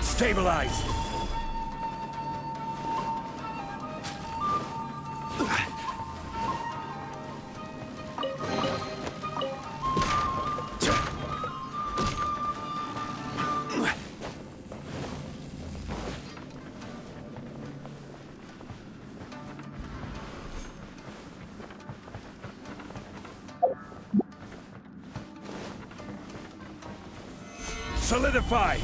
Stabilize! Solidify!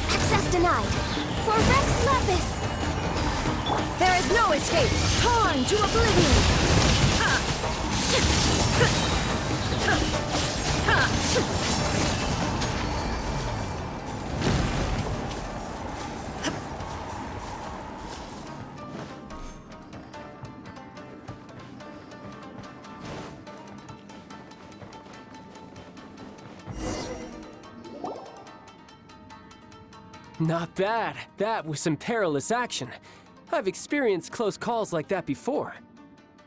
Access denied. For Rex Lapis! There is no escape! Torn to oblivion! Not bad. That was some perilous action. I've experienced close calls like that before.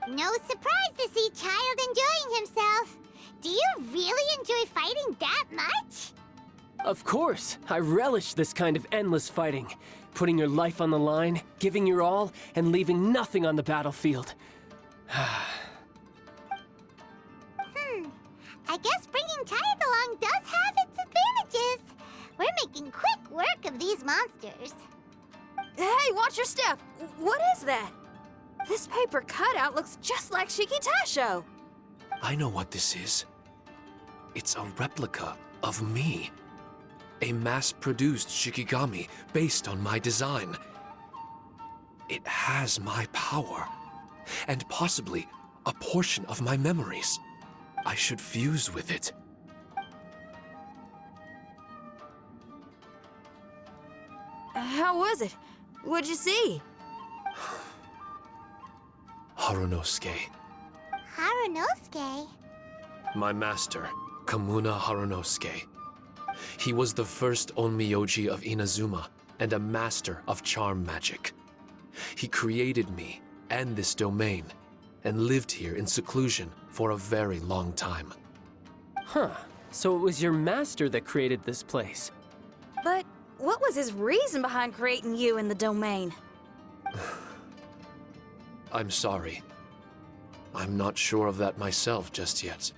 No surprise to see Child enjoying himself. Do you really enjoy fighting that much? Of course. I relish this kind of endless fighting. Putting your life on the line, giving your all, and leaving nothing on the battlefield. I guess bringing Child along does have its advantages. We're making quick work of these monsters. Hey, watch your step! What is that? This paper cutout looks just like Shikitasho. I know what this is. It's a replica of me. A mass-produced Shikigami based on my design. It has my power, and possibly a portion of my memories. I should fuse with it. How was it? What'd you see? Harunosuke. Harunosuke? My master, Kamuna Harunosuke. He was the first Onmyoji of Inazuma and a master of charm magic. He created me and this domain and lived here in seclusion for a very long time. Huh. So it was your master that created this place. But what was his reason behind creating you in the domain? I'm sorry. I'm not sure of that myself just yet.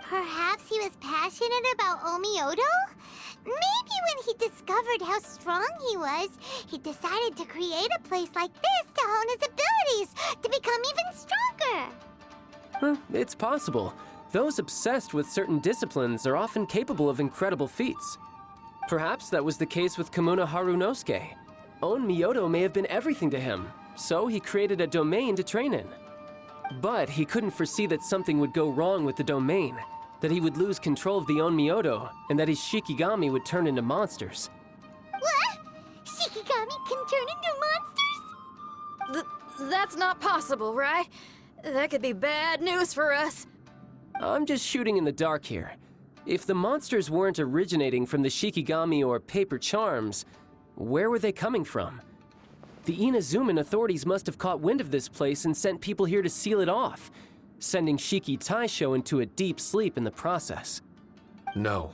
Perhaps he was passionate about Omiodo? Maybe when he discovered how strong he was, he decided to create a place like this to hone his abilities, to become even stronger. It's possible. Those obsessed with certain disciplines are often capable of incredible feats. Perhaps that was the case with Kamuna Harunosuke. Onmyodo may have been everything to him, so he created a domain to train in. But he couldn't foresee that something would go wrong with the domain, that he would lose control of the Onmyodo, and that his Shikigami would turn into monsters. What? Shikigami can turn into monsters? That's not possible, right? That could be bad news for us. I'm just shooting in the dark here. If the monsters weren't originating from the Shikigami or paper charms, where were they coming from? The Inazuman authorities must have caught wind of this place and sent people here to seal it off. sending Shiki Taisho into a deep sleep in the process. No.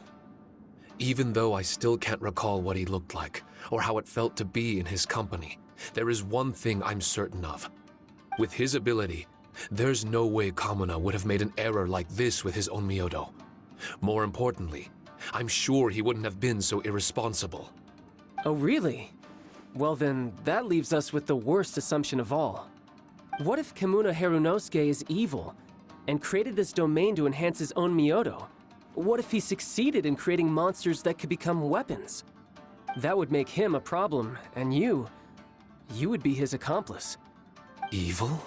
Even though I still can't recall what he looked like, or how it felt to be in his company, there is one thing I'm certain of. With his ability, there's no way Kamuna would have made an error like this with his own Myoto. More importantly, I'm sure he wouldn't have been so irresponsible. Oh, really? Well then, that leaves us with the worst assumption of all. What if Kamuna Harunosuke is evil, and created this domain to enhance his own Myoto? What if he succeeded in creating monsters that could become weapons? That would make him a problem, and you would be his accomplice. Evil?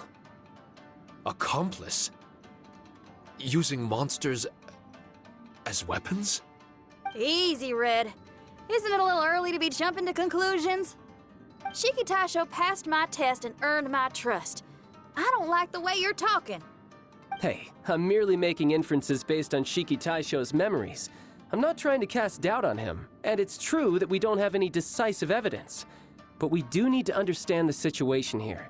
Accomplice? Using monsters as weapons? Easy, Red. Isn't it a little early to be jumping to conclusions? Shiki Taisho passed my test and earned my trust. I don't like the way you're talking. Hey, I'm merely making inferences based on Shiki Taisho's memories. I'm not trying to cast doubt on him, and it's true that we don't have any decisive evidence. But we do need to understand the situation here.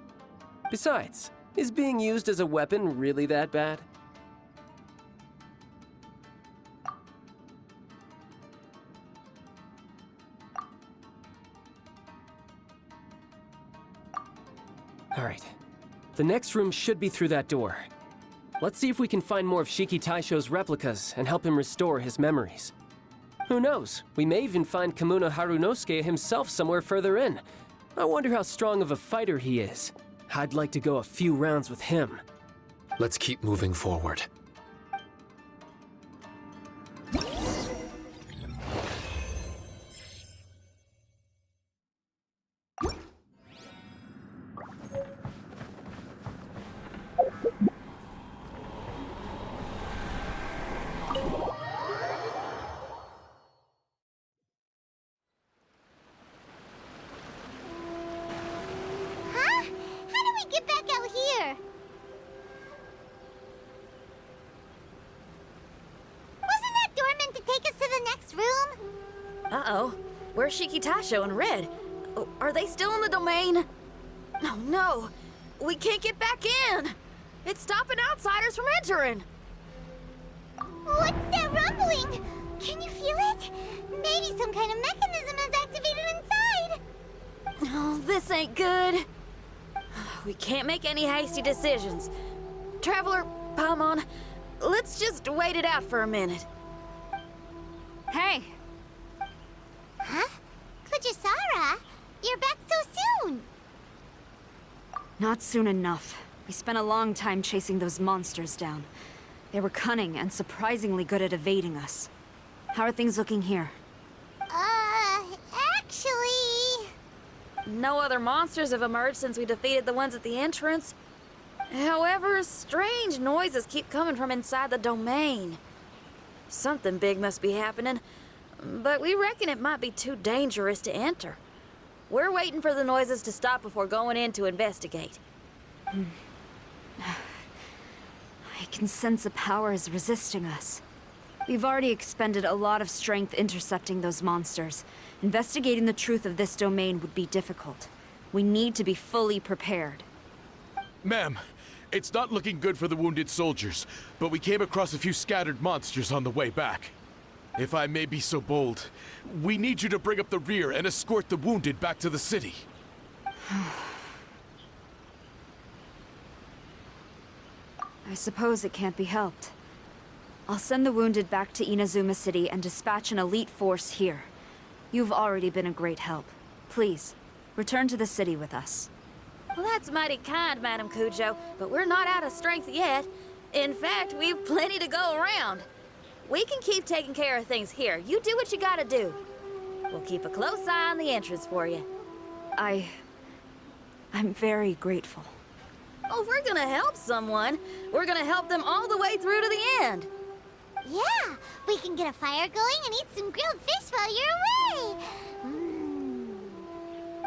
Besides, is being used as a weapon really that bad? All right. The next room should be through that door. Let's see if we can find more of Shiki Taisho's replicas and help him restore his memories. Who knows? We may even find Kamuna Harunosuke himself somewhere further in. I wonder how strong of a fighter he is. I'd like to go a few rounds with him. Let's keep moving forward. Huh? How do we get back out here? Wasn't that door meant to take us to the next room? Uh-oh. Where's Shiki Taisho and Red? Oh, are they still in the domain? Oh, no. We can't get back in. It's stopping outsiders from entering. What's that rumbling? Can you feel it? Maybe some kind of mechanism is activated inside. Oh, this ain't good. We can't make any hasty decisions. Traveler, Paimon, let's just wait it out for a minute. Hey. Huh? Kujisara, you're back so soon. Not soon enough. We spent a long time chasing those monsters down. They were cunning and surprisingly good at evading us. How are things looking here? Actually... No other monsters have emerged since we defeated the ones at the entrance. However, strange noises keep coming from inside the domain. Something big must be happening, but we reckon it might be too dangerous to enter. We're waiting for the noises to stop before going in to investigate. I can sense a power is resisting us. We've already expended a lot of strength intercepting those monsters. Investigating the truth of this domain would be difficult. We need to be fully prepared. Ma'am, it's not looking good for the wounded soldiers, but we came across a few scattered monsters on the way back. If I may be so bold, we need you to bring up the rear and escort the wounded back to the city. I suppose it can't be helped. I'll send the wounded back to Inazuma City and dispatch an elite force here. You've already been a great help. Please, return to the city with us. Well, that's mighty kind, Madam Cujo, but we're not out of strength yet. In fact, we've plenty to go around. We can keep taking care of things here. You do what you gotta do. We'll keep a close eye on the entrance for you. I'm very grateful. Oh, if we're gonna help someone, we're gonna help them all the way through to the end. Yeah, we can get a fire going and eat some grilled fish while you're away.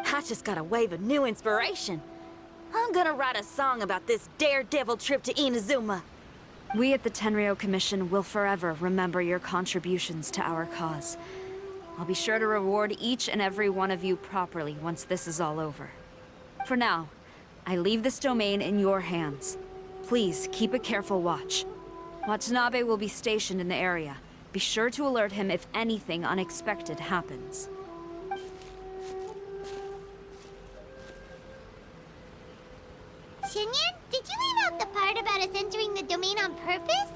I just got a wave of new inspiration. I'm gonna write a song about this daredevil trip to Inazuma. We at the Tenryou Commission will forever remember your contributions to our cause. I'll be sure to reward each and every one of you properly once this is all over. For now, I leave this domain in your hands. Please, keep a careful watch. Watanabe will be stationed in the area. Be sure to alert him if anything unexpected happens. Shinyan, did you leave out the part about us entering the domain on purpose?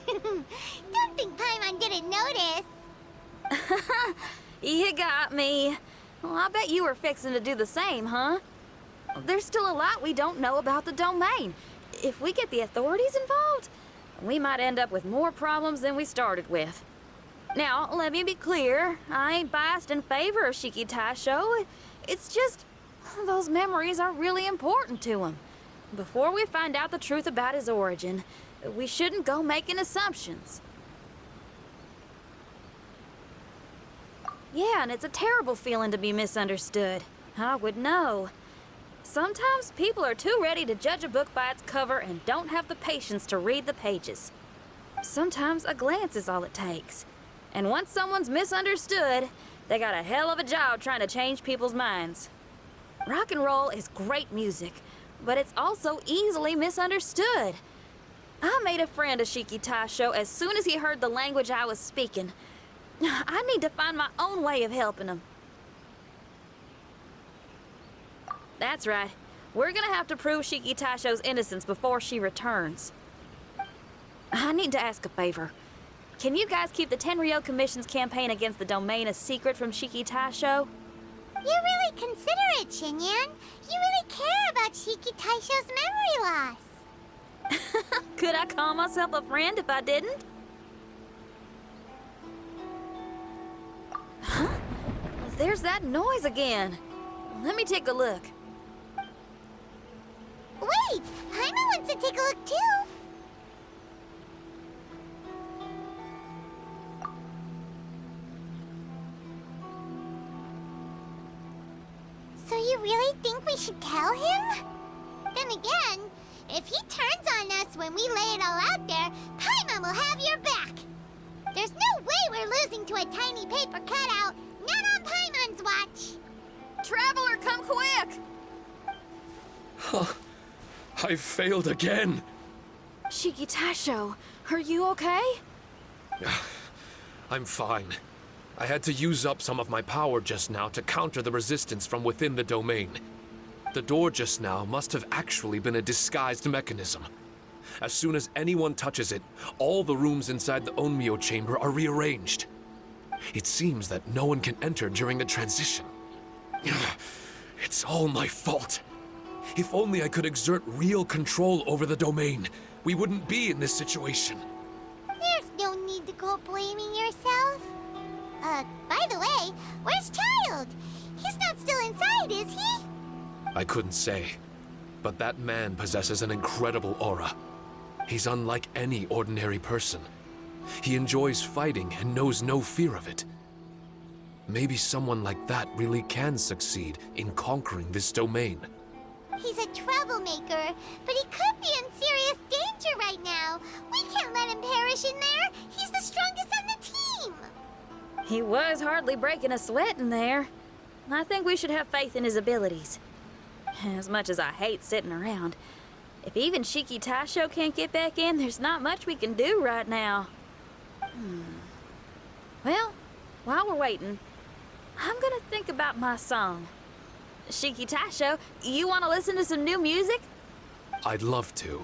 Don't think Paimon didn't notice. You got me. Well, I bet you were fixing to do the same, huh? There's still a lot we don't know about the domain. If we get the authorities involved, we might end up with more problems than we started with. Now, let me be clear. I ain't biased in favor of Shiki Taisho. It's just, those memories are really important to him. Before we find out the truth about his origin, we shouldn't go making assumptions. Yeah, and it's a terrible feeling to be misunderstood. I would know. Sometimes people are too ready to judge a book by its cover and don't have the patience to read the pages. Sometimes a glance is all it takes. And once someone's misunderstood, they got a hell of a job trying to change people's minds. Rock and roll is great music, but it's also easily misunderstood. I made a friend of Shiki Taisho as soon as he heard the language I was speaking. I need to find my own way of helping him. That's right. We're gonna have to prove Shiki Taisho's innocence before she returns. I need to ask a favor. Can you guys keep the Tenryou Commission's campaign against the domain a secret from Shiki Taisho? You're really considerate, Shinyan. You really care about Shiki Taisho's memory loss. Could I call myself a friend if I didn't? Huh? There's that noise again. Let me take a look. Wait! Paimon wants to take a look too! So you really think we should tell him? Then again, if he turns on us when we lay it all out there, Paimon will have your back! There's no way we're losing to a tiny paper cutout, not on Paimon's watch! Traveler, come quick! I failed again. Shiki Taisho, are you okay? I'm fine. I had to use up some of my power just now to counter the resistance from within the domain. The door just now must have actually been a disguised mechanism. As soon as anyone touches it, all the rooms inside the Onmyo chamber are rearranged. It seems that no one can enter during the transition. It's all my fault. If only I could exert real control over the domain, we wouldn't be in this situation. There's no need to go blaming yourself. By the way, where's Child? He's not still inside, is he? I couldn't say, but that man possesses an incredible aura. He's unlike any ordinary person. He enjoys fighting and knows no fear of it. Maybe someone like that really can succeed in conquering this domain. He's a troublemaker, but he could be in serious danger right now. We can't let him perish in there. He's the strongest on the team. He was hardly breaking a sweat in there. I think we should have faith in his abilities. As much as I hate sitting around, if even Shiki Taisho can't get back in, there's not much we can do right now. Well, while we're waiting, I'm gonna think about my song. Shiki Taisho, you want to listen to some new music? I'd love to.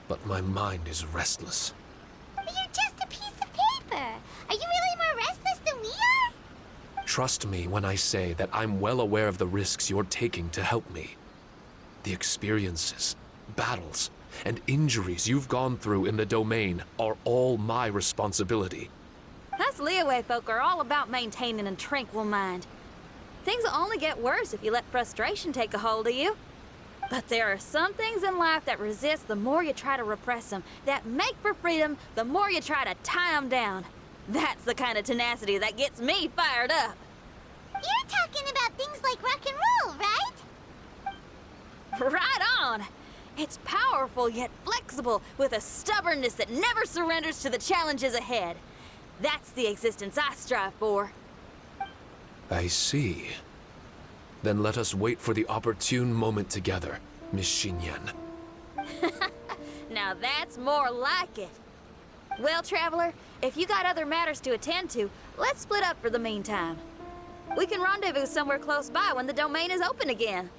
But my mind is restless. But you're just a piece of paper. Are you really more restless than we are? Trust me when I say that I'm well aware of the risks you're taking to help me. The experiences, battles, and injuries you've gone through in the domain are all my responsibility. Us Liyue folk are all about maintaining a tranquil mind. Things will only get worse if you let frustration take a hold of you. But there are some things in life that resist the more you try to repress them, that make for freedom the more you try to tie them down. That's the kind of tenacity that gets me fired up. You're talking about things like rock and roll, right? Right on! It's powerful yet flexible, with a stubbornness that never surrenders to the challenges ahead. That's the existence I strive for. I see. Then let us wait for the opportune moment together, Miss Xinyan. Now that's more like it. Well, Traveler, if you got other matters to attend to, let's split up for the meantime. We can rendezvous somewhere close by when the domain is open again.